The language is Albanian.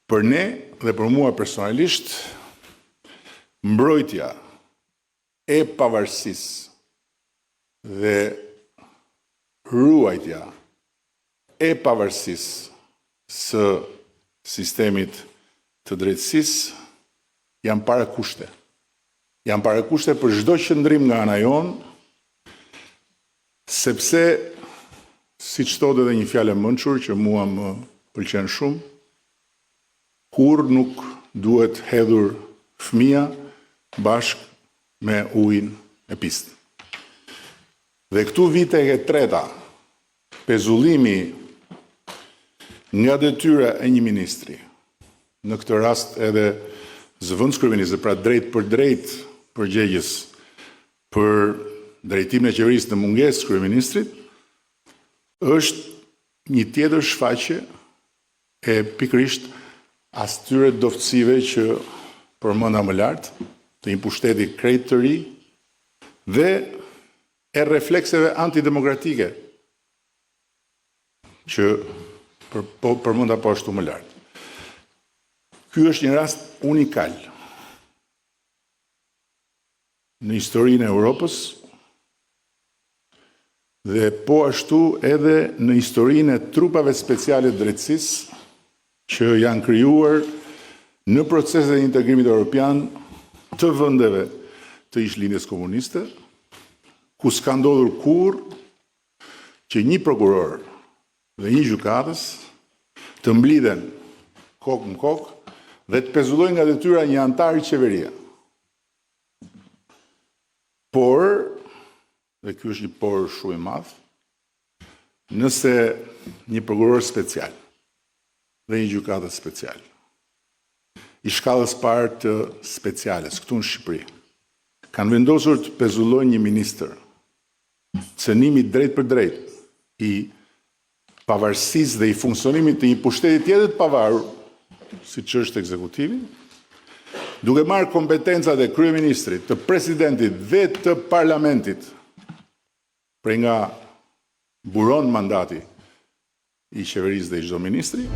Për ne dhe për mua personalisht, mbrojtja e pavarësisë dhe ruajtja e pavarësisë së sistemit të drejtësisë janë parakushte. Janë parakushte për çdo qëndrim nga ana jonë, sepse, siç thotë edhe një fjalë e mençur që mua më pëlqen shumë, kur nuk duhet hedhur fëmia bashkë me ujin e pistë. Dhe këtu vite e treta, pezullimi nga detyra e një ministri, në këtë rast edhe zëvendës kryeministri, pra drejt për drejt përgjegjës për drejtimin e qeverisë në mungesë kryeministrit, është një tjetër shfaqje e pikërisht atyre doftësive që përmenda më lart, të një pushteti krejt të ri dhe e reflekseve antidemokratike që përmenda po ashtu më lart. Ky është një rast unikal në historinë e Europës dhe po ashtu edhe në historinë e trupave speciale të drejtësisë që janë krijuar në proceset e integrimit evropian të vendeve të ish-lindjes komuniste, ku s'ka ndodhur kurrë që një prokuror dhe një gjykatës të mblidhen kokë në kokë dhe të pezullojnë nga detyra një antar i qeveria. Por, dhe ky është një por shumë i madh, nëse një prokuror special dhe një gjykatës special, i shkallës parë të speciales, këtu në Shqipëri, kanë vendosur të pezullojnë një ministër, cënimi drejt për drejt i pavarësisë dhe i funksionimit të një pushteti tjetër të pavarur, siç është ekzekutivi, duke marrë kompetencat e kryeministrit, të presidentit dhe të parlamentit, prej nga buron mandati i qeverisë dhe i çdo ministri,